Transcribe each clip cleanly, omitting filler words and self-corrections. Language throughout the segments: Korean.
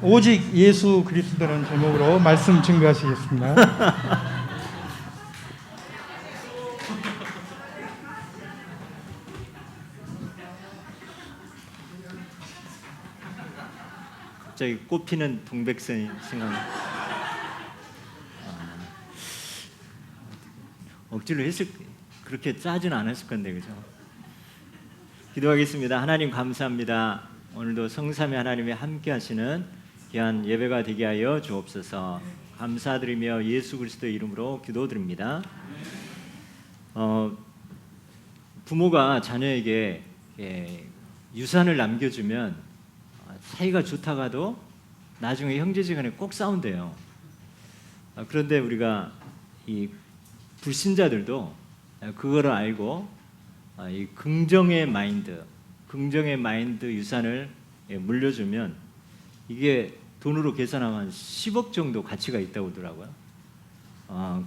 오직 예수 그리스도라는 제목으로 말씀 증거하시겠습니다. 갑자기 꽃피는 동백선이 생각나. 억지로 했을 그렇게 짜지는 않았을 건데 그죠? 기도하겠습니다. 하나님 감사합니다. 오늘도 성삼위 하나님이 함께하시는 귀한 예배가 되게 하여 주옵소서. 감사드리며 예수 그리스도의 이름으로 기도드립니다. 부모가 자녀에게 유산을 남겨주면 사이가 좋다가도 나중에 형제지간에 꼭 싸운대요. 그런데 우리가 이 불신자들도 그거를 알고 이 긍정의 마인드 유산을 물려주면 이게 돈으로 계산하면 10억 정도 가치가 있다고 하더라고요.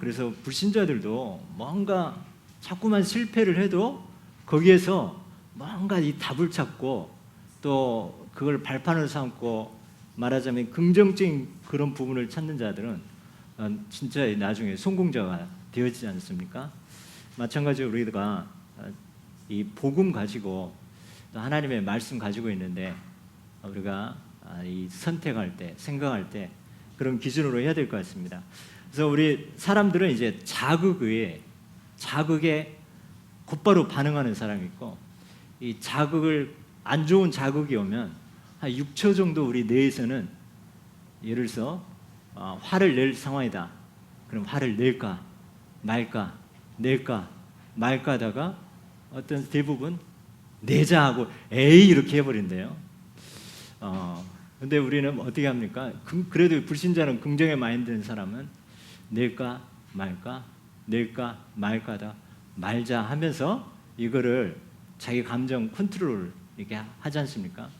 그래서 불신자들도 뭔가 자꾸만 실패를 해도 거기에서 뭔가 이 답을 찾고 또 그걸 발판을 삼고 말하자면 긍정적인 그런 부분을 찾는 자들은 진짜 나중에 성공자가 되어지지 않습니까? 마찬가지로 우리가 이 복음 가지고 또 하나님의 말씀 가지고 있는데 우리가 이 선택할 때 생각할 때 그런 기준으로 해야 될 것 같습니다. 그래서 우리 사람들은 이제 자극에 곧바로 반응하는 사람이 있고 이 자극을 안 좋은 자극이 오면 한 6초 정도 우리 뇌에서는 예를 들어서 화를 낼 상황이다. 그럼 화를 낼까 말까 하다가 어떤 대부분 내자 하고 에이 이렇게 해버린대요. 근데 우리는 어떻게 합니까? 그래도 불신자는 긍정의 마인드인 사람은 낼까 말까 하다 말자 하면서 이거를 자기 감정 컨트롤 이렇게 하지 않습니까?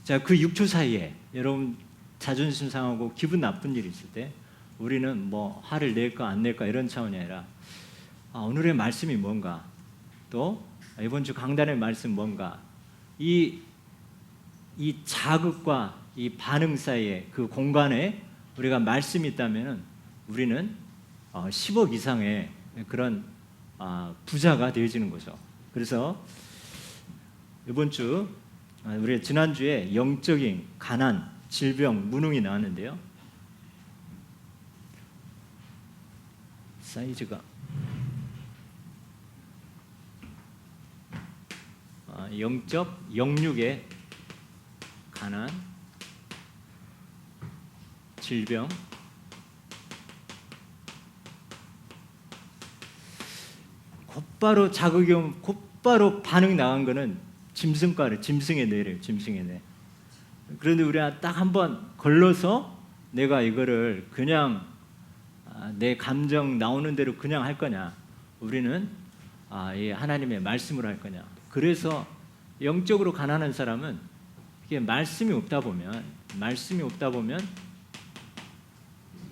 자, 그 6초 사이에 여러분 자존심 상하고 기분 나쁜 일이 있을 때 우리는 뭐 화를 낼까 안 낼까 이런 차원이 아니라 오늘의 말씀이 뭔가 또 이번 주 강단의 말씀 뭔가 이 자극과 이 반응 사이에 그 공간에 우리가 말씀이 있다면 우리는 10억 이상의 그런 부자가 되어지는 거죠. 그래서 이번 주 우리 지난주에 영적인 가난, 질병, 무능이 나왔는데요. 사이즈가 영육의 가난, 질병, 곧바로 자극이 오면 곧바로 반응이 나간 거는 짐승의 뇌래요. 짐승의 뇌. 그런데 우리가 딱 한번 걸러서 내가 이거를 그냥 내 감정 나오는 대로 그냥 할 거냐, 우리는 이 하나님의 말씀으로 할 거냐. 그래서 영적으로 가난한 사람은 이게 말씀이 없다 보면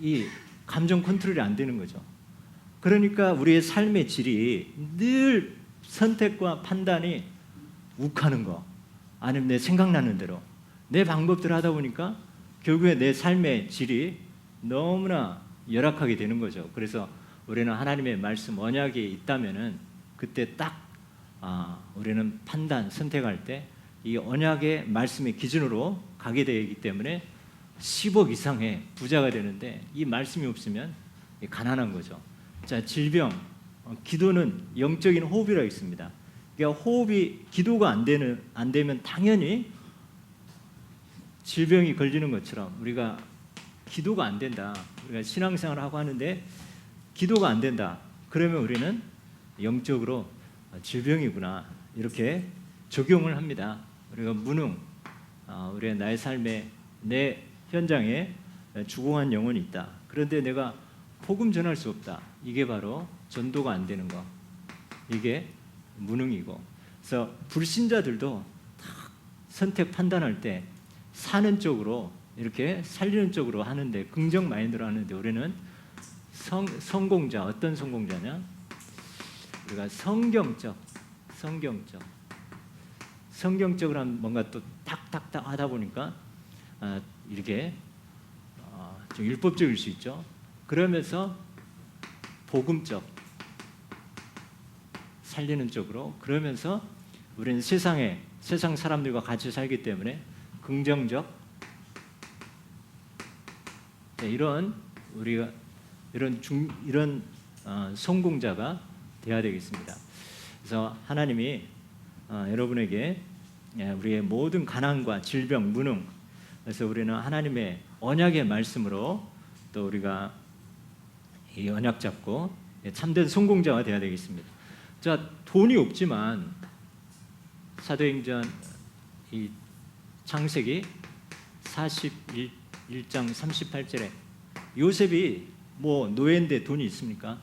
이 감정 컨트롤이 안 되는 거죠. 그러니까 우리의 삶의 질이 늘 선택과 판단이 욱하는 거, 아니면 내 생각나는 대로 내 방법대로 하다 보니까 결국에 내 삶의 질이 너무나 열악하게 되는 거죠. 그래서 우리는 하나님의 말씀 언약이 있다면은 그때 딱 우리는 판단 선택할 때 이 언약의 말씀의 기준으로 가게 되기 때문에 10억 이상의 부자가 되는데 이 말씀이 없으면 가난한 거죠. 자, 질병, 기도는 영적인 호흡이라고 있습니다. 그러니까 기도가 안 되면 당연히 질병이 걸리는 것처럼 우리가 기도가 안 된다. 우리가 신앙생활을 하고 하는데 기도가 안 된다. 그러면 우리는 영적으로 질병이구나 이렇게 적용을 합니다. 우리가 무능, 우리의 나의 삶에 내 현장에 죽어간 영혼이 있다. 그런데 내가 복음 전할 수 없다. 이게 바로 전도가 안 되는 거. 이게 무능이고. 그래서 불신자들도 딱 선택 판단할 때 사는 쪽으로 이렇게 살리는 쪽으로 하는데 긍정 마인드로 하는데 우리는 성공자, 어떤 성공자냐? 우리가 성경적 성경적으로 뭔가 또 탁탁탁 하다 보니까 이렇게 좀 율법적일 수 있죠. 그러면서 복음적, 살리는 쪽으로, 그러면서 우리는 세상 사람들과 같이 살기 때문에 긍정적, 이런 우리가 이런 성공자가 되어야 되겠습니다. 그래서 하나님이 여러분에게 우리의 모든 가난과 질병, 무능, 그래서 우리는 하나님의 언약의 말씀으로 또 우리가 이 언약 잡고 참된 성공자가 되어야 되겠습니다. 자, 돈이 없지만 사도행전 이 창세기 41장 38절에 요셉이 뭐 노예인데 돈이 있습니까?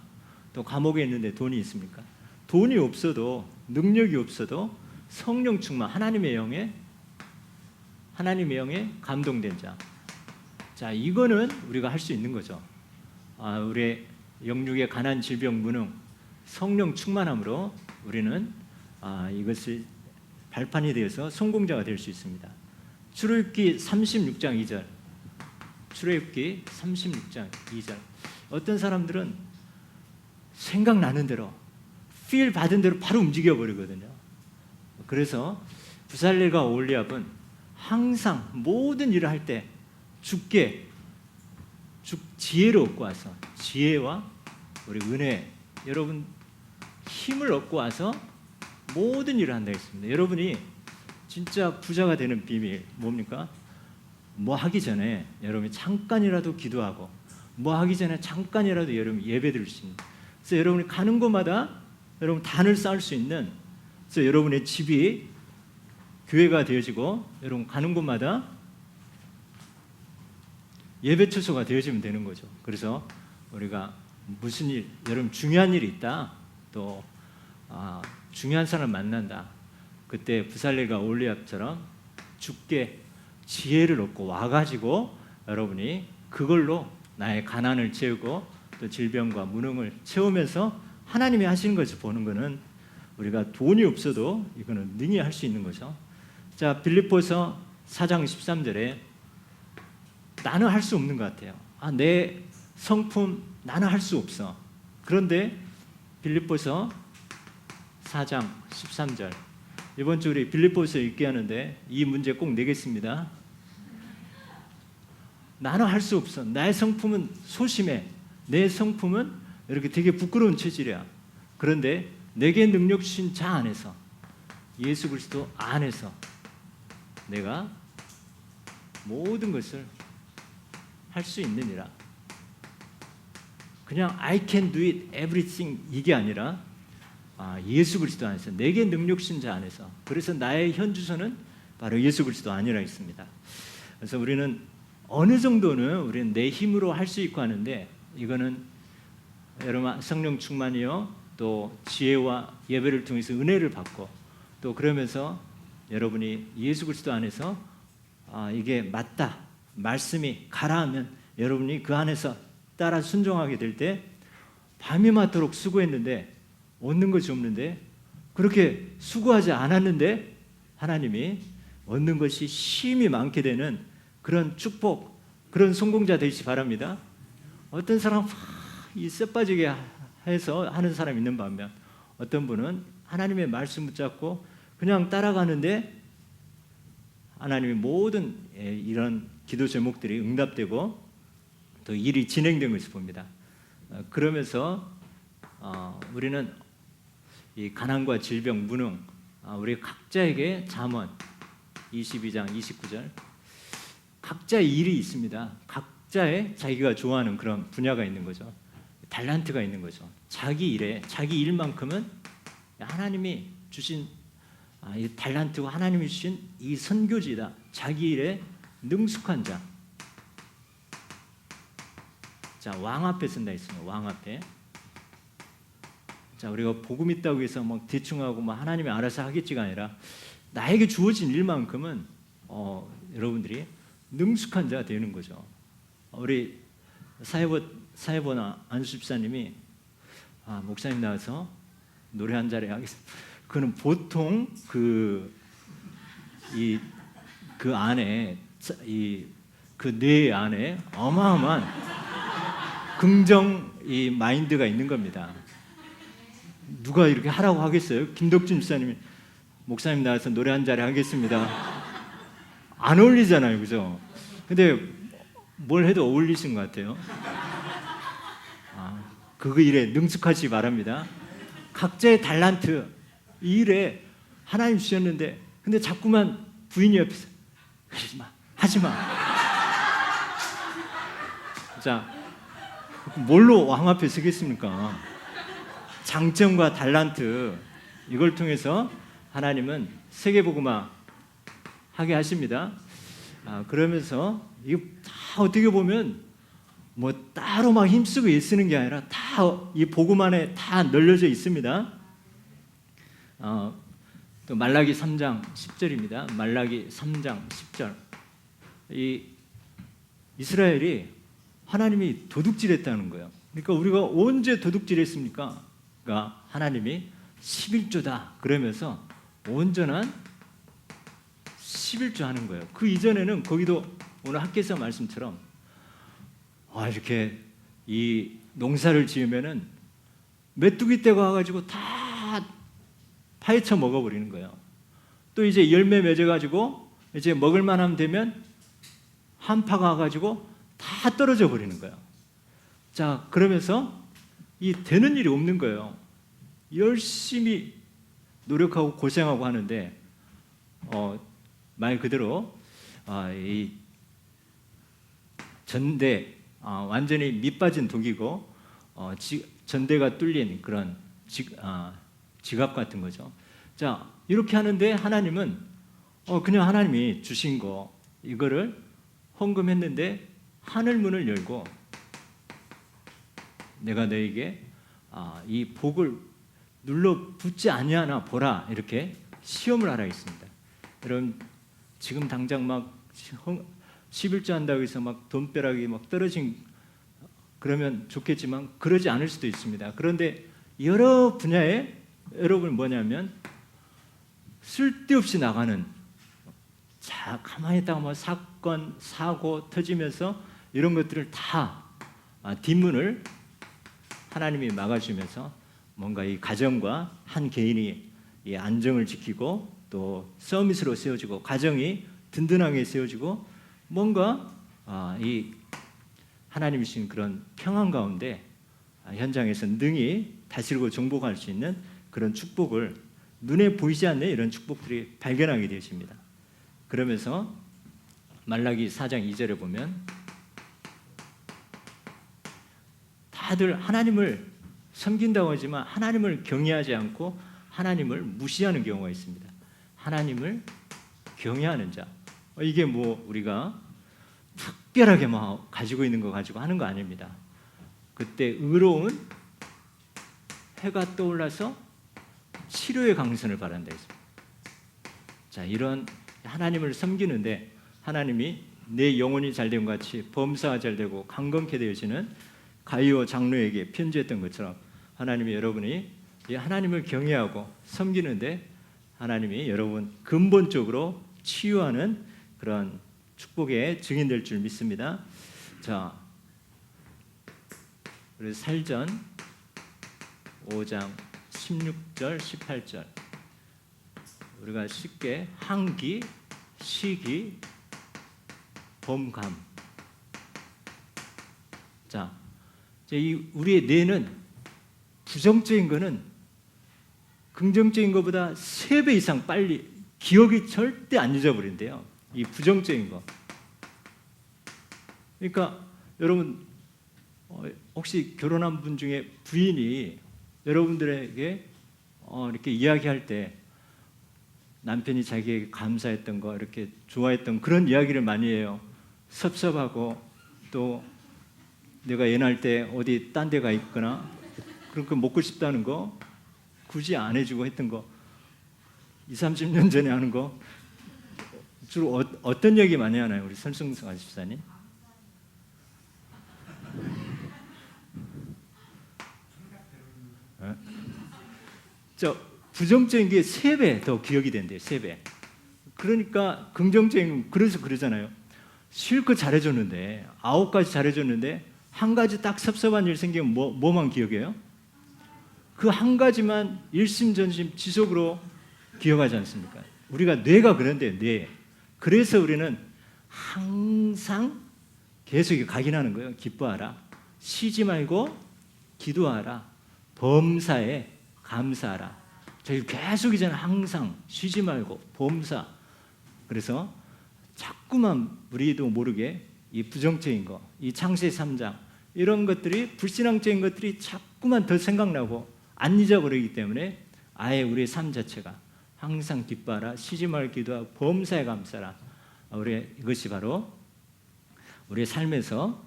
또 감옥에 있는데 돈이 있습니까? 돈이 없어도, 능력이 없어도 성령 충만, 하나님의 영에 감동된 자. 자, 이거는 우리가 할 수 있는 거죠. 우리의 영육의 가난, 질병, 무능, 성령 충만함으로 우리는 이것을 발판이 되어서 성공자가 될 수 있습니다. 출애굽기 36장 2절. 출애굽기 36장 2절. 어떤 사람들은 생각나는 대로, 필 받은 대로 바로 움직여 버리거든요. 그래서 부살렐과 올리압은 항상 모든 일을 할 때 지혜를 얻고 와서, 지혜와 우리 은혜, 여러분 힘을 얻고 와서 모든 일을 한다 했습니다. 여러분이 진짜 부자가 되는 비밀 뭡니까? 뭐 하기 전에 여러분이 잠깐이라도 기도하고, 뭐 하기 전에 잠깐이라도 여러분 예배 드릴 수 있는, 그래서 여러분이 가는 곳마다 여러분 단을 쌓을 수 있는, 그래서 여러분의 집이 교회가 되어지고 여러분 가는 곳마다 예배 처소가 되어지면 되는 거죠. 그래서 우리가 무슨 일, 여러분 중요한 일이 있다, 또 중요한 사람 만난다, 그때 부살렐과 올리압처럼 주께 지혜를 얻고 와가지고 여러분이 그걸로 나의 가난을 채우고 또 질병과 무능을 채우면서 하나님이 하시는 것을 보는 것은 우리가 돈이 없어도 이거는 능히 할 수 있는 거죠. 자, 빌립보서 4장 13절에 나는 할 수 없는 것 같아요. 내 성품 나는 할 수 없어. 그런데 빌립보서 4장 13절, 이번 주 우리 빌립보서 읽게 하는데 이 문제 꼭 내겠습니다. 나는 할 수 없어. 나의 성품은 소심해. 내 성품은 이렇게 되게 부끄러운 체질이야. 그런데 내게 능력 주신 자 안에서, 예수 그리스도 안에서 내가 모든 것을 할 수 있느니라. 그냥 I can do it everything 이게 아니라 예수 그리스도 안에서, 내게 능력 주신 자 안에서. 그래서 나의 현 주소는 바로 예수 그리스도 안이라 있습니다. 그래서 우리는 어느 정도는 우리는 내 힘으로 할 수 있고 하는데, 이거는 여러분 성령 충만이요, 또 지혜와 예배를 통해서 은혜를 받고, 또 그러면서 여러분이 예수 그리스도 안에서 이게 맞다, 말씀이 가라 하면 여러분이 그 안에서 따라 순종하게 될 때, 밤이 맞도록 수고했는데 얻는 것이 없는데, 그렇게 수고하지 않았는데 하나님이 얻는 것이 힘이 많게 되는 그런 축복, 그런 성공자 되시기 바랍니다. 어떤 사람 이 쎄빠지게 해서 하는 사람 있는 반면, 어떤 분은 하나님의 말씀 붙잡고 그냥 따라가는데 하나님의 모든 이런 기도 제목들이 응답되고 또 일이 진행된 것을 봅니다. 그러면서 우리는 이 가난과 질병, 무능, 우리 각자에게 잠언 22장 29절, 각자의 일이 있습니다. 각자의 자기가 좋아하는 그런 분야가 있는 거죠. 달란트가 있는 거죠. 자기 일에, 자기 일만큼은 하나님이 주신 이 달란트와 하나님이 주신 이 선교지다. 자기 일에 능숙한 자. 자, 왕 앞에 쓴다 했습니다. 왕 앞에. 자, 우리가 복음 있다고 해서 막 대충 하고 막 하나님이 알아서 하겠지가 아니라 나에게 주어진 일만큼은 여러분들이 능숙한 자 되는 거죠. 우리 사회보나 안수 집사님이 목사님 나와서 노래 한 자리 하겠습니다. 그는 보통 그 이 그 안에 이 그 뇌 안에 어마어마한 긍정 이 마인드가 있는 겁니다. 누가 이렇게 하라고 하겠어요? 김덕준 집사님이 목사님 나와서 노래 한 자리 하겠습니다. 안 어울리잖아요, 그죠? 근데 뭘 해도 어울리신 것 같아요. 그 일에 능숙하시기 바랍니다. 각자의 달란트, 이 일에 하나님 주셨는데, 근데 자꾸만 부인이 옆에서 하지 마. 자, 뭘로 왕 앞에 서겠습니까? 장점과 달란트, 이걸 통해서 하나님은 세계복음화 하게 하십니다. 그러면서 이거 다 어떻게 보면 뭐 따로 막 힘쓰고 애쓰는 게 아니라 다 이 복음 안에 다 널려져 있습니다. 또 말라기 3장 10절입니다. 말라기 3장 10절. 이 이스라엘이 하나님이 도둑질했다는 거예요. 그러니까 우리가 언제 도둑질했습니까? 그러니까 하나님이 11조다 그러면서 온전한 11조 하는 거예요. 그 이전에는 거기도 오늘 학개서 말씀처럼 이렇게 이 농사를 지으면은 메뚜기 떼가 와가지고 다 파헤쳐 먹어버리는 거예요. 또 이제 열매 맺어가지고 이제 먹을만하면 되면 한파가 와가지고 다 떨어져 버리는 거예요. 자, 그러면서 이 되는 일이 없는 거예요. 열심히 노력하고 고생하고 하는데 말 그대로 이 전대 완전히 밑빠진 독이고 전대가 뚫린 그런 지갑 같은 거죠. 자, 이렇게 하는데 하나님은 그냥 하나님이 주신 거 이거를 헌금했는데 하늘 문을 열고 내가 너에게 이 복을 눌러 붙지 아니하나 보라 이렇게 시험을 하라 했습니다. 여러분 지금 당장 막 11조 한다고 해서 막 돈벼락이 막 떨어진 그러면 좋겠지만 그러지 않을 수도 있습니다. 그런데 여러 분야에 여러분 뭐냐면 쓸데없이 나가는 자 가만히 있다가 뭐 사건 사고 터지면서 이런 것들을 다 뒷문을 하나님이 막아주면서 뭔가 이 가정과 한 개인이 이 안정을 지키고 또 서밋으로 세워지고 가정이 든든하게 세워지고 뭔가 이 하나님이 주신 그런 평안 가운데 현장에서 능히 다스리고 정복할 수 있는 그런 축복을 눈에 보이지 않는 이런 축복들이 발견하게 되십니다. 그러면서 말라기 4장 2절에 보면 다들 하나님을 섬긴다고 하지만 하나님을 경외하지 않고 하나님을 무시하는 경우가 있습니다. 하나님을 경외하는 자. 이게 뭐 우리가 특별하게 막 가지고 있는 거 가지고 하는 거 아닙니다. 그때 의로운 해가 떠올라서 치료의 강선을 바란다 했습니다. 자, 이런 하나님을 섬기는데 하나님이 내 영혼이 잘된 것 같이 범사가 잘되고 강건케 되어지는 가이오 장로에게 편지했던 것처럼 하나님이 여러분이 하나님을 경외하고 섬기는데 하나님이 여러분 근본적으로 치유하는 그런 축복의 증인될 줄 믿습니다. 자, 우리 살전 5장 16절 18절 우리가 쉽게 한기, 시기, 범감. 자, 이 우리의 뇌는 부정적인 거는 긍정적인 것보다 3배 이상 빨리 기억이 절대 안 잊어버린대요. 이 부정적인 거. 그러니까 여러분 혹시 결혼한 분 중에 부인이 여러분들에게 이렇게 이야기할 때 남편이 자기에게 감사했던 거 이렇게 좋아했던 그런 이야기를 많이 해요. 섭섭하고 또 내가 연할 때 어디 딴 데가 있거나 그런 거 먹고 싶다는 거 굳이 안 해주고 했던 거 20, 30년 전에 하는 거 주로 어떤 얘기 많이 하나요? 우리 설승성 집사님? 저 부정적인 게 3배 더 기억이 된대요. 3배. 그러니까 긍정적인, 그래서 그러잖아요. 실컷 잘해줬는데 9가지 잘해줬는데 한 가지 딱 섭섭한 일 생기면 뭐만 기억해요? 그 한 가지만 일심전심 지속으로 기억하지 않습니까? 우리가 뇌가 그런데 뇌. 그래서 우리는 항상 계속 각인하는 거예요. 기뻐하라, 쉬지 말고 기도하라, 범사에 감사하라. 저희 계속 이제는 항상 쉬지 말고 범사. 그래서 자꾸만 우리도 모르게 이 부정적인 거, 이 창세기 3장 이런 것들이 불신앙적인 것들이 자꾸만 더 생각나고 안 잊어버리기 때문에 아예 우리의 삶 자체가 항상 기뻐하라, 쉬지 말고 기도하고 범사에 감사하라. 우리 이것이 바로 우리의 삶에서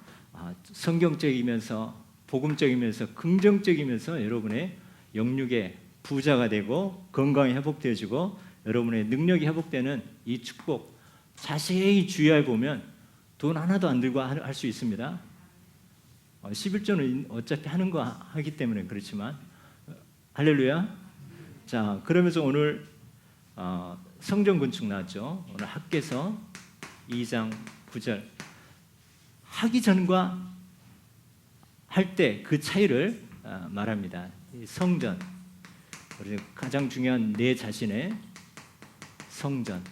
성경적이면서 복음적이면서 긍정적이면서 여러분의 영육의 부자가 되고 건강이 회복되어지고 여러분의 능력이 회복되는 이 축복 자세히 주의해 보면 돈 하나도 안 들고 할 수 있습니다. 11조는 어차피 하는 거 하기 때문에 그렇지만 할렐루야. 자, 그러면서 오늘 성전 건축 나왔죠. 오늘 학개서 2장 9절 하기 전과 할 때 그 차이를 말합니다. 이 성전, 가장 중요한 내 자신의 성전.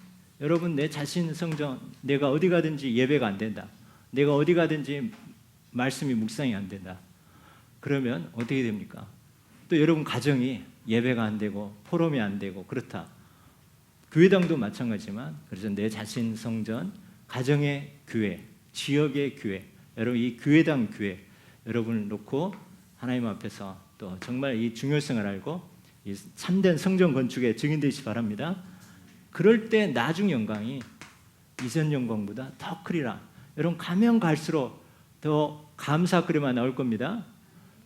여러분, 내 자신 성전, 내가 어디 가든지 예배가 안 된다, 내가 어디 가든지 말씀이 묵상이 안 된다, 그러면 어떻게 됩니까? 또 여러분 가정이 예배가 안 되고 포럼이 안 되고 그렇다. 교회당도 마찬가지지만 그래서 내 자신 성전, 가정의 교회, 지역의 교회, 여러분 이 교회당 교회 여러분을 놓고 하나님 앞에서 또 정말 이 중요성을 알고 이 참된 성전 건축에 증인되시기 바랍니다. 그럴 때 나중 영광이 이전 영광보다 더 크리라. 여러분 가면 갈수록 더 감사 글에만 나올 겁니다.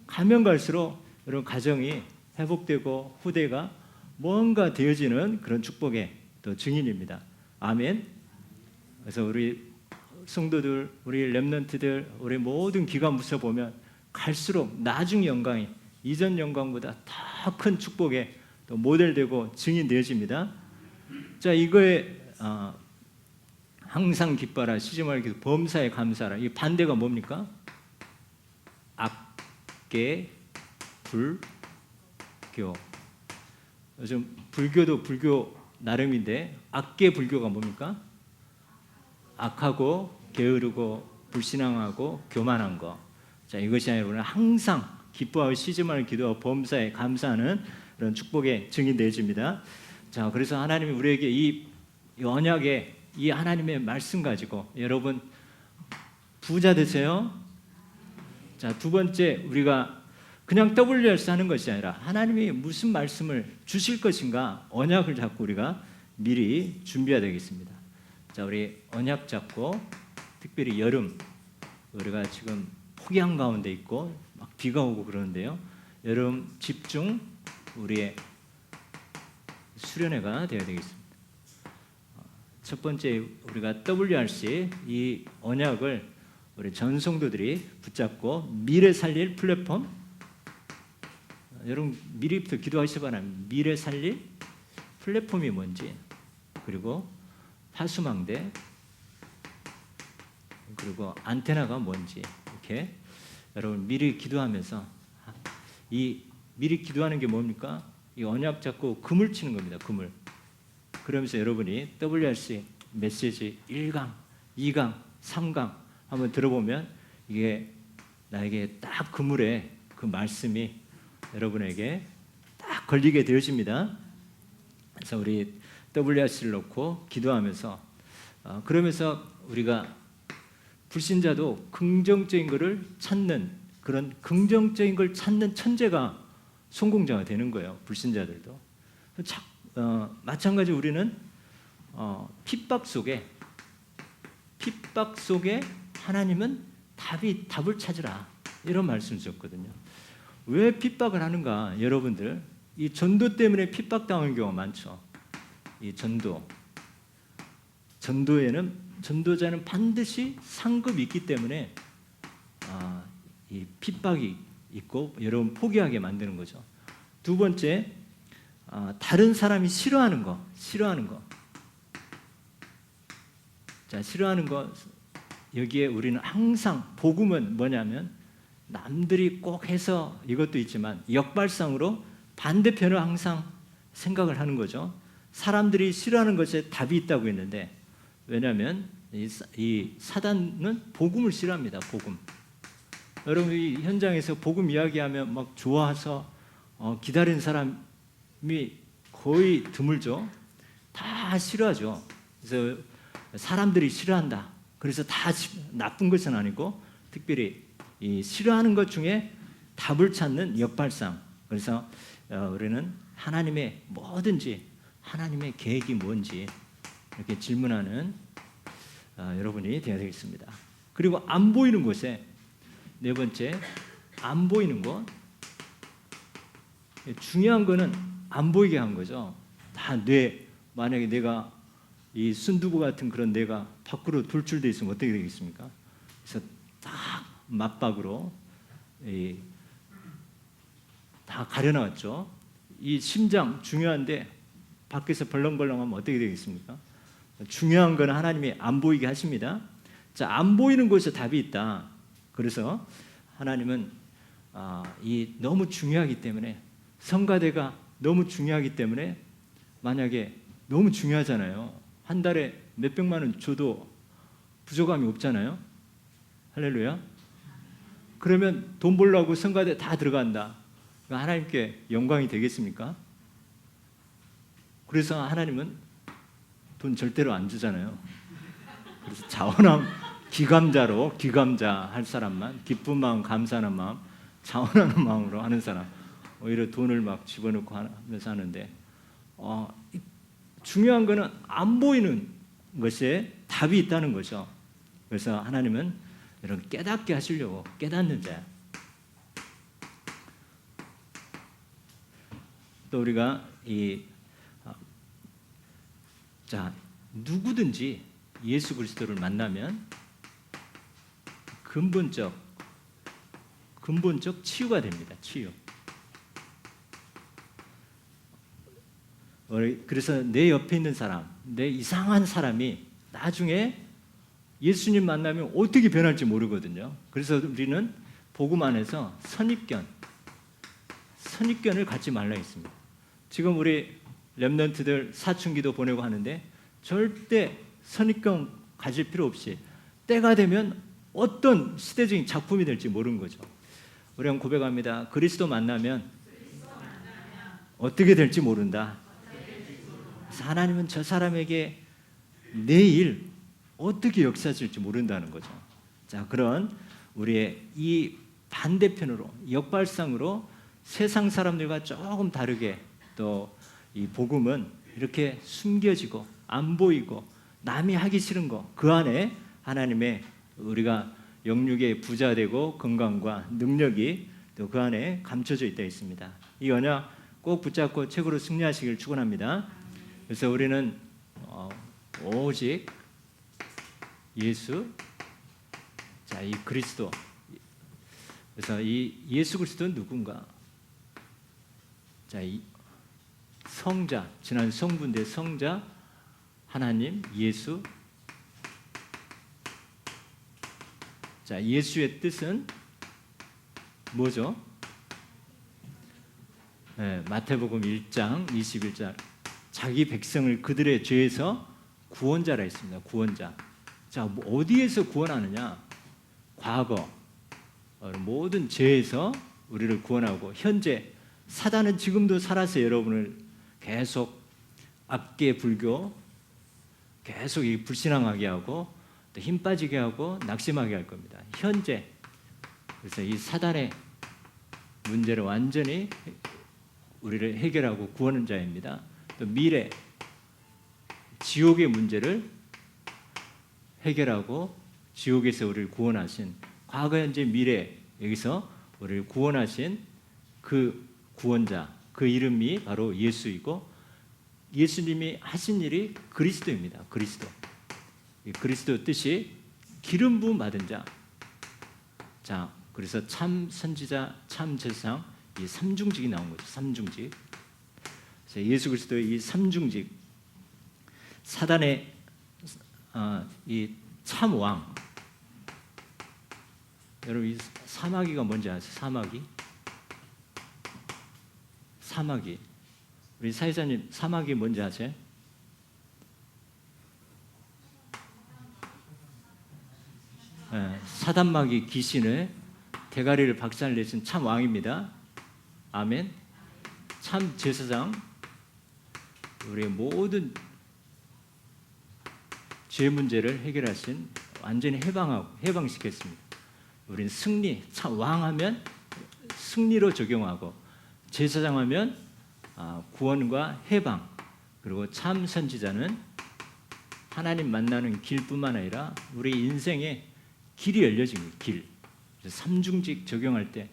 가면 갈수록 여러분 가정이 회복되고 후대가 뭔가 되어지는 그런 축복의 또 증인입니다. 아멘. 그래서 우리 성도들, 우리 렘넌트들, 우리 모든 기관 부서 보면 갈수록 나중 영광이 이전 영광보다 더 큰 축복의 또 모델되고 증인되어집니다. 자, 이거에 항상 기뻐라, 쉬지 말고 범사에 감사하라. 이 반대가 뭡니까? 악계 불교. 요즘 불교도 불교 나름인데 악계 불교가 뭡니까? 악하고 게으르고 불신앙하고 교만한 거. 자, 이것이 아니라 항상 기뻐하고 쉬지 말고 기도하고 범사에 감사하는 그런 축복의 증인되어집니다. 자, 그래서 하나님이 우리에게 이 언약의 이 하나님의 말씀 가지고 여러분 부자 되세요. 자, 두 번째, 우리가 그냥 WRC 하는 것이 아니라 하나님이 무슨 말씀을 주실 것인가 언약을 잡고 우리가 미리 준비해야 되겠습니다. 자, 우리 언약 잡고 특별히 여름 우리가 지금 폭염 가운데 있고 막 비가 오고 그러는데요. 여름 집중 우리의 수련회가 되어야 되겠습니다. 첫 번째, 우리가 WRC 이 언약을 우리 전 성도들이 붙잡고 미래 살릴 플랫폼. 여러분 미리부터 기도하시기 바랍니다. 미래 살릴 플랫폼이 뭔지, 그리고 파수망대, 그리고 안테나가 뭔지 이렇게 여러분 미리 기도하면서 이 미리 기도하는 게 뭡니까? 이 언약 잡고 금을 치는 겁니다. 금을. 그러면서 여러분이 WRC 메시지 1강, 2강, 3강 한번 들어보면 이게 나에게 딱 그물에 그 말씀이 여러분에게 딱 걸리게 되어집니다. 그래서 우리 WRC를 놓고 기도하면서 그러면서 우리가 불신자도 긍정적인 것을 찾는 그런 긍정적인 걸 찾는 천재가 성공자가 되는 거예요. 불신자들도. 마찬가지 우리는 핍박 속에 하나님은 답을 찾으라 이런 말씀 주셨거든요. 왜 핍박을 하는가? 여러분들 이 전도 때문에 핍박당하는 경우가 많죠. 이 전도에는 전도자는 반드시 상급이 있기 때문에 이 핍박이 있고 여러분 포기하게 만드는 거죠. 두 번째, 다른 사람이 싫어하는 거. 자, 싫어하는 것 여기에 우리는 항상 복음은 뭐냐면 남들이 꼭 해서 이것도 있지만 역발상으로 반대편을 항상 생각을 하는 거죠. 사람들이 싫어하는 것에 답이 있다고 했는데 왜냐하면 이 사단은 복음을 싫어합니다. 복음. 여러분 이 현장에서 복음 이야기하면 막 좋아서 기다리는 사람이 거의 드물죠. 다 싫어하죠. 그래서 사람들이 싫어한다. 그래서 다 나쁜 것은 아니고 특별히 이 싫어하는 것 중에 답을 찾는 역발상. 그래서 우리는 하나님의 뭐든지 하나님의 계획이 뭔지 이렇게 질문하는 여러분이 되어야 되겠습니다. 그리고 안 보이는 곳에 네 번째 안 보이는 것. 중요한 거는 안 보이게 한 거죠. 다 만약에 내가 이 순두부 같은 그런 뇌가 밖으로 돌출돼 있으면 어떻게 되겠습니까? 그래서 딱 맞박으로 다 가려놨죠. 이 심장 중요한데 밖에서 벌렁벌렁하면 어떻게 되겠습니까? 중요한 건 하나님이 안 보이게 하십니다. 자, 안 보이는 곳에 답이 있다. 그래서 하나님은 이 너무 중요하기 때문에 성가대가 너무 중요하기 때문에 만약에 너무 중요하잖아요. 한 달에 몇백만 원 줘도 부족함이 없잖아요. 할렐루야. 그러면 돈 벌려고 성가대 다 들어간다. 하나님께 영광이 되겠습니까? 그래서 하나님은 돈 절대로 안 주잖아요. 그래서 자원함 기감자로 기감자 할 사람만 기쁜 마음 감사하는 마음 자원하는 마음으로 하는 사람 오히려 돈을 막 집어넣고 하면서 하는데 중요한 거는 안 보이는 것에 답이 있다는 거죠. 그래서 하나님은 이런 깨닫게 하시려고 깨닫는 자. 또 우리가 누구든지 예수 그리스도를 만나면 근본적 치유가 됩니다. 치유. 그래서 내 옆에 있는 사람, 내 이상한 사람이 나중에 예수님 만나면 어떻게 변할지 모르거든요. 그래서 우리는 복음 안에서 선입견을 갖지 말라 했습니다. 지금 우리 렘넌트들 사춘기도 보내고 하는데 절대 선입견 가질 필요 없이 때가 되면 어떤 시대적인 작품이 될지 모르는 거죠. 우리는 고백합니다. 그리스도 만나면 어떻게 될지 모른다. 그래서 하나님은 저 사람에게 내일 어떻게 역사하실지 모른다는 거죠. 자, 그런 우리의 이 반대편으로 역발상으로 세상 사람들과 조금 다르게 또 이 복음은 이렇게 숨겨지고 안 보이고 남이 하기 싫은 거 그 안에 하나님의 우리가 영육의 부자 되고 건강과 능력이 또 그 안에 감춰져 있다 있습니다. 이 언약 꼭 붙잡고 최고로 승리하시길 축원합니다. 그래서 우리는 오직 예수, 자, 이 그리스도. 그래서 이 예수 그리스도는 누군가? 자, 이 성자, 지난 성분대 성자 하나님 예수. 자, 예수의 뜻은 뭐죠? 네, 마태복음 1장 21절. 자기 백성을 그들의 죄에서 구원자라 했습니다. 구원자. 자, 어디에서 구원하느냐? 과거 모든 죄에서 우리를 구원하고 현재 사단은 지금도 살아서 여러분을 계속 악계 불교 계속 불신앙하게 하고 또 힘 빠지게 하고 낙심하게 할 겁니다. 현재. 그래서 이 사단의 문제를 완전히 우리를 해결하고 구하는 자입니다. 또 미래 지옥의 문제를 해결하고 지옥에서 우리를 구원하신 과거 현재 미래 여기서 우리를 구원하신 그 구원자 그 이름이 바로 예수이고 예수님이 하신 일이 그리스도입니다. 그리스도. 이 그리스도 뜻이 기름 부음 받은 자. 자, 그래서 참 선지자, 참 제사장 이 삼중직이 나온 거죠. 삼중직. 그래서 예수 그리스도의 이 삼중직 사단의 이 참왕. 여러분 이 사마귀가 뭔지 아세요? 사마귀. 우리 사회자님 사마귀 뭔지 아세요? 사단마귀 귀신의 대가리를 박살내신 참 왕입니다. 아멘. 참 제사장. 우리의 모든 죄 문제를 해결하신 완전히 해방시켰습니다. 우리는 승리, 참 왕하면 승리로 적용하고 제사장하면 구원과 해방, 그리고 참 선지자는 하나님 만나는 길뿐만 아니라 우리 인생에 길이 열려집니다. 길. 삼중직 적용할 때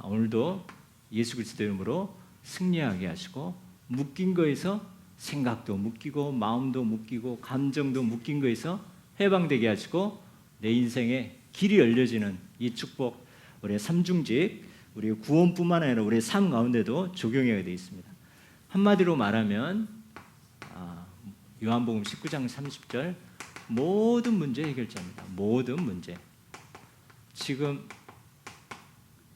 오늘도 예수 그리스도의 이름으로 승리하게 하시고 묶인 거에서 생각도 묶이고 마음도 묶이고 감정도 묶인 거에서 해방되게 하시고 내 인생에 길이 열려지는 이 축복, 우리의 삼중직, 우리의 구원뿐만 아니라 우리의 삶 가운데도 적용해야 되어 있습니다. 한마디로 말하면 요한복음 19장 30절 모든 문제 해결자입니다. 모든 문제. 지금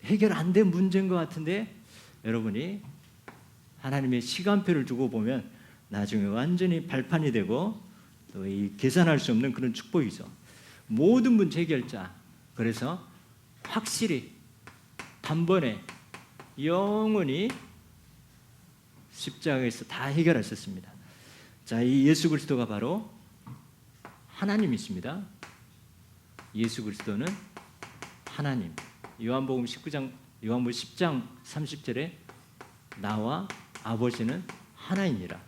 해결 안 된 문제인 것 같은데 여러분이 하나님의 시간표를 두고 보면 나중에 완전히 발판이 되고 또 이 계산할 수 없는 그런 축복이죠. 모든 문제 해결자. 그래서 확실히 단번에 영원히 십자가에서 다 해결하셨습니다. 자, 이 예수 그리스도가 바로 하나님이십니다. 예수 그리스도는 하나님. 요한복음 10장 30절에 나와 아버지는 하나이니라.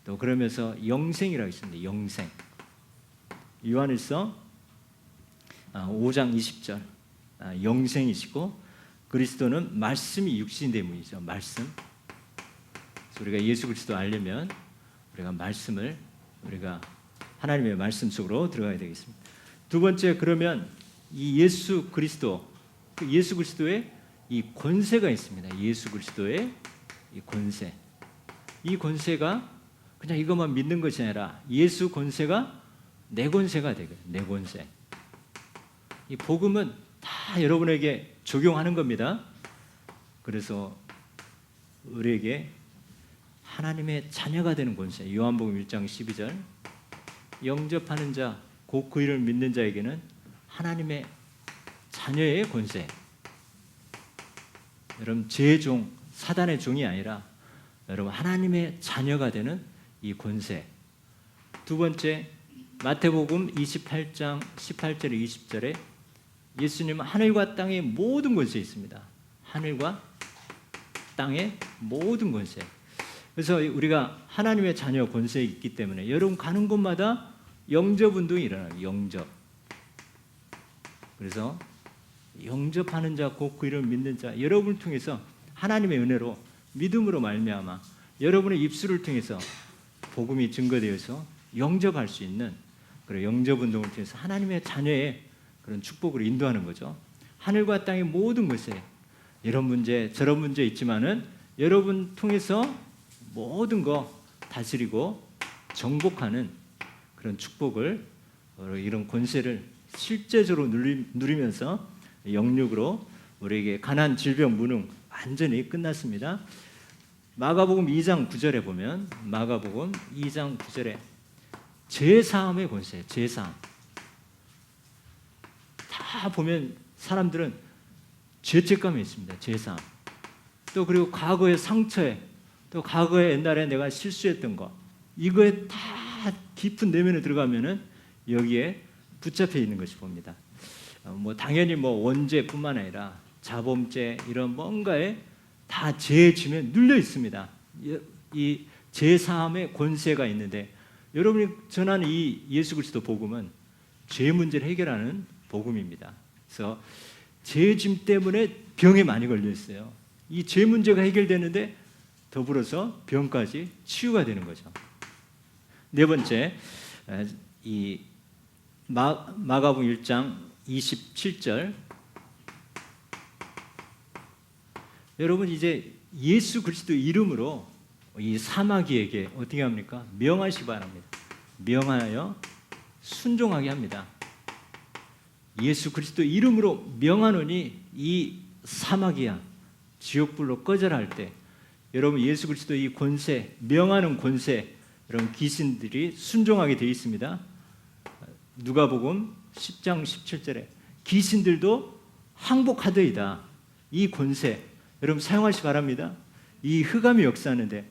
또 그러면서 영생이라고 있습니다. 영생. 요한일서 5장 20절 영생이시고 그리스도는 말씀이 육신이 된 분이죠. 말씀. 그래서 우리가 예수 그리스도 알려면 우리가 말씀을 우리가 하나님의 말씀 속으로 들어가야 되겠습니다. 두 번째, 그러면 이 예수 그리스도, 예수 그리스도의 이 권세가 있습니다. 예수 그리스도의 이 권세. 이 권세가 그냥 이것만 믿는 것이 아니라 예수 권세가 내 권세가 되거든요. 내 권세. 이 복음은 다 여러분에게 적용하는 겁니다. 그래서 우리에게 하나님의 자녀가 되는 권세. 요한복음 1장 12절 영접하는 자, 곧 그 이름을 믿는 자에게는 하나님의 자녀의 권세. 여러분 죄의 종, 사단의 종이 아니라 여러분 하나님의 자녀가 되는 이 권세. 두 번째, 마태복음 28장 18절에 20절에 예수님은 하늘과 땅의 모든 권세에 있습니다. 하늘과 땅의 모든 권세. 그래서 우리가 하나님의 자녀 권세에 있기 때문에 여러분 가는 곳마다 영접 운동이 일어나요. 영접. 그래서 영접하는 자, 곧 그 이름을 믿는 자, 여러분을 통해서 하나님의 은혜로 믿음으로 말미암아 여러분의 입술을 통해서 복음이 증거되어서 영접할 수 있는 그런 영접 운동을 통해서 하나님의 자녀의 그런 축복으로 인도하는 거죠. 하늘과 땅의 모든 것에 이런 문제 저런 문제 있지만은 여러분 통해서 모든 거 다스리고 정복하는 그런 축복을, 이런 권세를 실제적으로 누리면서 영육으로 우리에게 가난, 질병, 무능 완전히 끝났습니다. 마가복음 2장 9절에 보면 마가복음 2장 9절에 제사함의 권세, 제사함. 다 보면 사람들은 죄책감이 있습니다. 제사함. 또 그리고 과거의 상처에, 또 과거에 옛날에 내가 실수했던 거, 이거에 다 깊은 내면에 들어가면은 여기에 붙잡혀 있는 것이 봅니다. 당연히 원죄뿐만 아니라 자범죄 이런 뭔가에 다 죄의 짐에 눌려 있습니다. 이 제사함의 권세가 있는데 여러분이 전하는 이 예수 그리스도 복음은 죄 문제를 해결하는 복음입니다. 그래서 죄의 짐 때문에 병에 많이 걸려 있어요. 이 죄 문제가 해결되는데 더불어서 병까지 치유가 되는 거죠. 네 번째, 이 마가복음 1장 27절. 여러분 이제 예수 그리스도 이름으로 이 사마귀에게 어떻게 합니까? 명하시 바랍니다. 명하여 순종하게 합니다. 예수 그리스도 이름으로 명하노니 이 사마귀야 지옥불로 꺼져라 할 때 여러분 예수 그리스도 이 권세, 명하는 권세, 여러분 귀신들이 순종하게 되어 있습니다. 누가복음 10장 17절에 귀신들도 항복하더이다. 이 권세 여러분 사용하시 바랍니다. 이 흑암이 역사하는데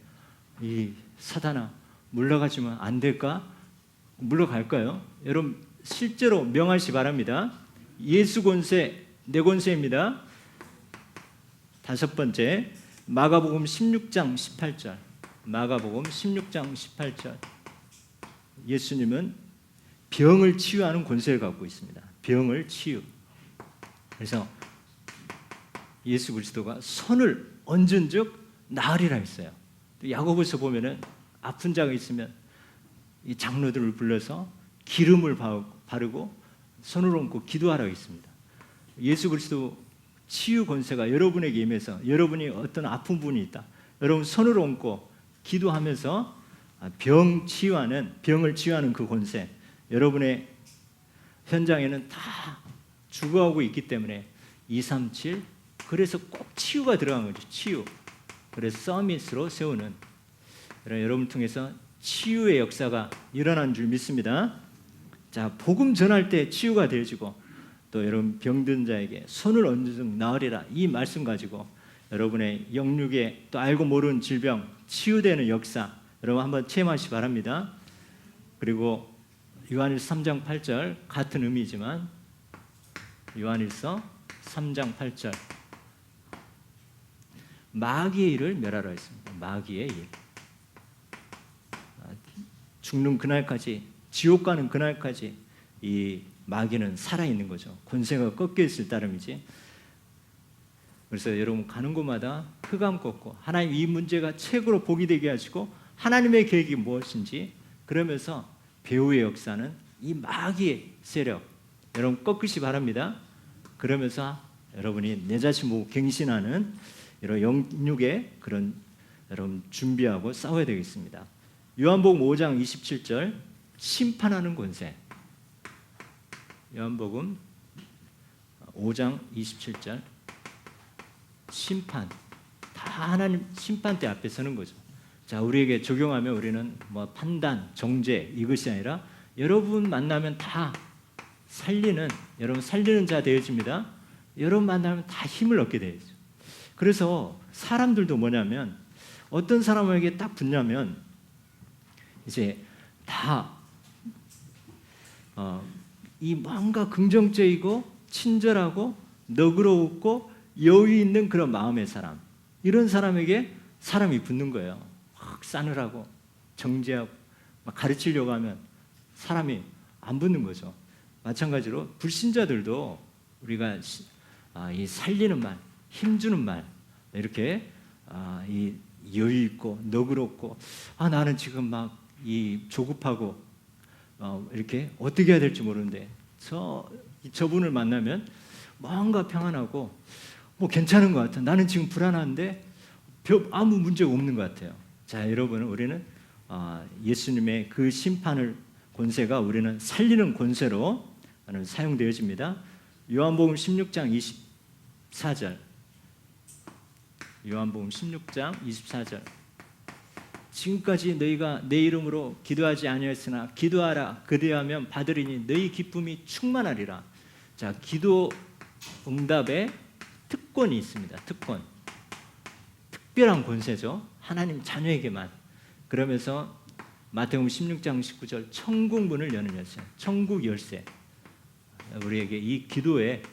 이 사단아 물러가지면 안 될까? 물러갈까요? 여러분 실제로 명하시 바랍니다. 예수 권세 내 권세입니다. 다섯 번째 마가복음 16장 18절. 마가복음 16장 18절. 예수님은 병을 치유하는 권세를 갖고 있습니다. 병을 치유. 그래서 예수 그리스도가 손을 얹은즉 나으리라 했어요. 야고보서 보면은 아픈 자가 있으면 이 장로들을 불러서 기름을 바르고 손을 얹고 기도하라고 했습니다. 예수 그리스도 치유 권세가 여러분에게 임해서 여러분이 어떤 아픈 분이 있다. 여러분 손을 얹고 기도하면서 병을 치유하는 그 권세 여러분의 현장에는 다 죽어가고 있기 때문에 237 그래서 꼭 치유가 들어간 거죠. 치유. 그래서 서밋으로 세우는 여러분 통해서 치유의 역사가 일어난 줄 믿습니다. 자, 복음 전할 때 치유가 되어지고 또 여러분 병든 자에게 손을 얹은즉 나으리라 이 말씀 가지고 여러분의 영육에 또 알고 모르는 질병 치유되는 역사 여러분 한번 체험하시기 바랍니다. 그리고 요한일서 3장 8절 같은 의미지만 요한일서 3장 8절 마귀의 일을 멸하라 했습니다. 마귀의 일. 죽는 그날까지 지옥 가는 그날까지 이 마귀는 살아있는 거죠. 권세가 꺾여 있을 따름이지. 그래서 여러분 가는 곳마다 흑암 꺾고 하나님 이 문제가 책으로 보기 되게 하시고 하나님의 계획이 무엇인지 그러면서 배후의 역사는 이 마귀의 세력 여러분 꺾으시 바랍니다. 그러면서 여러분이 내 자신 보고 갱신하는 이런 영육의 그런 여러분 준비하고 싸워야 되겠습니다. 요한복음 5장 27절 심판하는 권세. 요한복음 5장 27절 심판 다 하나님 심판대 앞에 서는 거죠. 자, 우리에게 적용하면 우리는 뭐 판단, 정죄 이것이 아니라 여러분 만나면 다 여러분 살리는 자 되어집니다. 여러분 만나면 다 힘을 얻게 되죠. 그래서 사람들도 뭐냐면 어떤 사람에게 딱 붙냐면 이제 다 이 뭔가 긍정적이고 친절하고 너그러웠고 여유 있는 그런 마음의 사람 이런 사람에게 사람이 붙는 거예요. 막 싸늘하고 정죄하고 막 가르치려고 하면 사람이 안 붙는 거죠. 마찬가지로 불신자들도 우리가 이 살리는 말, 힘주는 말 이렇게 이 여유 있고 너그럽고 나는 지금 막 이 조급하고 이렇게 어떻게 해야 될지 모르는데 저분을 만나면 뭔가 평안하고 뭐 괜찮은 것 같아. 나는 지금 불안한데 아무 문제가 없는 것 같아요. 자, 여러분 우리는 예수님의 그 심판을 권세가 우리는 살리는 권세로 사용되어집니다. 요한복음 16장 24절 요한복음 16장 24절 지금까지 너희가 내 이름으로 기도하지 아니하였으나 기도하라 그리하면 받으리니 너희 기쁨이 충만하리라. 자, 기도 응답에 특권이 있습니다. 특권 특별한 권세죠. 하나님 자녀에게만. 그러면서 마태복음 16장 19절 천국 문을 여는 열쇠 천국 열쇠 우리에게 이 기도의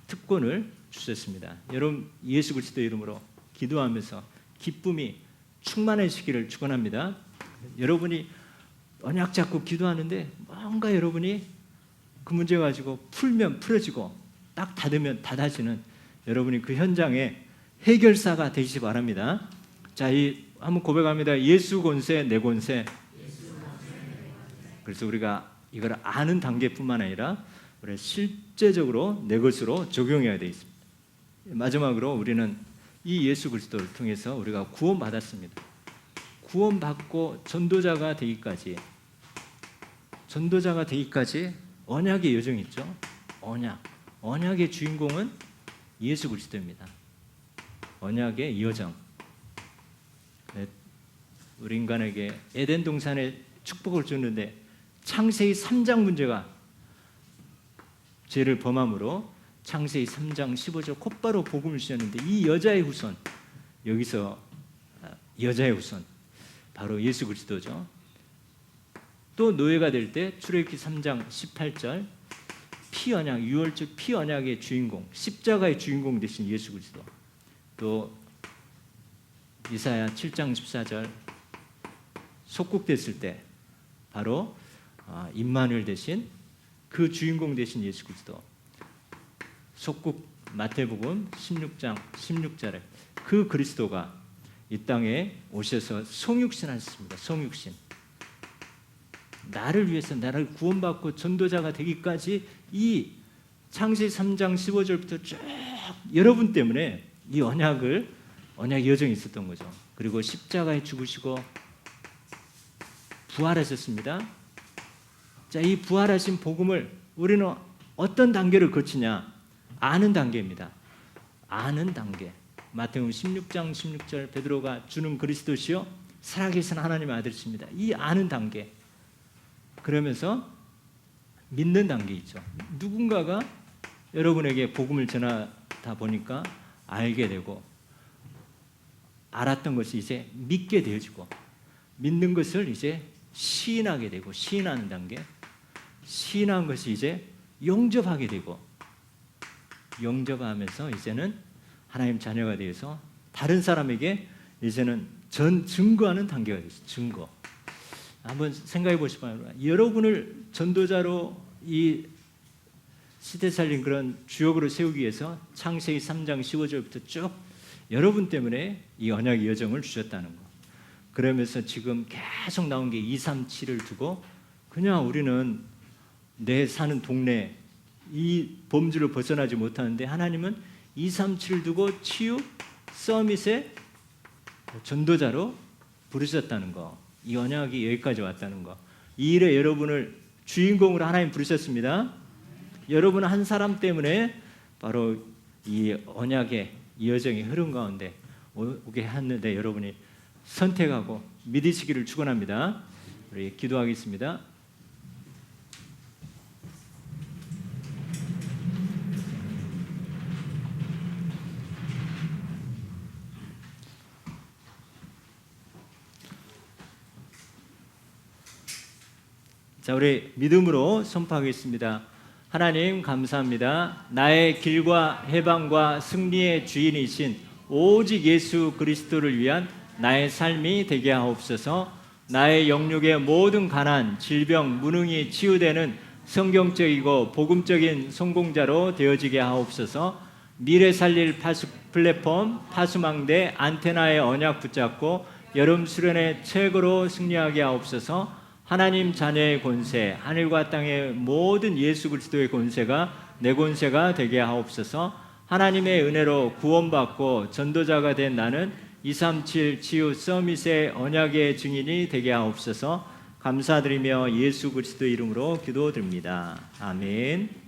특권을 주셨습니다. 여러분 예수 그리스도 이름으로 기도하면서 기쁨이 충만해지기를 축원합니다. 여러분이 언약 잡고 기도하는데 뭔가 여러분이 그 문제 가지고 풀면 풀어지고 딱 닫으면 닫아지는 여러분이 그 현장에 해결사가 되시기 바랍니다. 자, 한번 고백합니다. 예수 권세 내 권세. 그래서 우리가 이걸 아는 단계뿐만 아니라 우리 실제적으로 내 것으로 적용해야 돼 있습니다. 마지막으로 우리는 이 예수 그리스도를 통해서 우리가 구원받았습니다. 구원받고 전도자가 되기까지 전도자가 되기까지 언약의 여정이 있죠. 언약의 주인공은 예수 그리스도입니다. 언약의 여정. 우리 인간에게 에덴 동산에 축복을 줬는데 창세기 3장 문제가 죄를 범함으로 창세기 3장 15절 곧바로 복음을 주셨는데 이 여자의 후손, 여기서 여자의 후손 바로 예수 그리스도죠. 또 노예가 될 때 출애굽기 3장 18절 피언약, 유월절 피언약의 주인공, 십자가의 주인공 되신 예수 그리스도. 또 이사야 7장 14절 속국됐을 때 바로 임마누엘 되신 그 주인공 되신 예수 그리스도. 속국 마태복음 16장 16절에 그 그리스도가 이 땅에 오셔서 성육신 하셨습니다. 성육신. 나를 위해서 나를 구원받고 전도자가 되기까지 이 창세기 3장 15절부터 쭉 여러분 때문에 이 언약 여정이 있었던 거죠. 그리고 십자가에 죽으시고 부활하셨습니다. 자, 이 부활하신 복음을 우리는 어떤 단계를 거치냐? 아는 단계입니다. 아는 단계. 마태복음 16장 16절 베드로가 주는 그리스도시요 살아계신 하나님의 아들이십니다. 이 아는 단계. 그러면서 믿는 단계 있죠. 누군가가 여러분에게 복음을 전하다 보니까 알게 되고 알았던 것이 이제 믿게 되어지고 믿는 것을 이제 시인하게 되고 시인하는 단계. 시인한 것이 이제 용접하게 되고 용접하면서 이제는 하나님 자녀가 되어서 다른 사람에게 이제는 증거하는 단계가 되죠. 증거. 한번 생각해 보시면 여러분을 전도자로 이 시대 살린 그런 주역으로 세우기 위해서 창세기 3장 15절부터 쭉 여러분 때문에 이 언약의 여정을 주셨다는 거. 그러면서 지금 계속 나온 게 237을 두고 그냥 우리는 내 사는 동네 이 범주를 벗어나지 못하는데 하나님은 237을 두고 치유 서밋의 전도자로 부르셨다는 거. 이 언약이 여기까지 왔다는 거. 이 일에 여러분을 주인공으로 하나님 부르셨습니다. 여러분 한 사람 때문에 바로 이 언약의 이 여정이 흐른 가운데 오게 했는데 여러분이 선택하고 믿으시기를 축원합니다. 우리 기도하겠습니다. 자, 우리 믿음으로 선포하겠습니다. 하나님 감사합니다. 나의 길과 해방과 승리의 주인이신 오직 예수 그리스도를 위한 나의 삶이 되게 하옵소서. 나의 영육의 모든 가난, 질병, 무능이 치유되는 성경적이고 복음적인 성공자로 되어지게 하옵소서. 미래 살릴 플랫폼 파수망대 안테나의 언약 붙잡고 여름 수련의 최고로 승리하게 하옵소서. 하나님 자녀의 권세, 하늘과 땅의 모든 예수 그리스도의 권세가 내 권세가 되게 하옵소서. 하나님의 은혜로 구원받고 전도자가 된 나는 237 치유 서밋의 언약의 증인이 되게 하옵소서. 감사드리며 예수 그리스도 이름으로 기도드립니다. 아멘.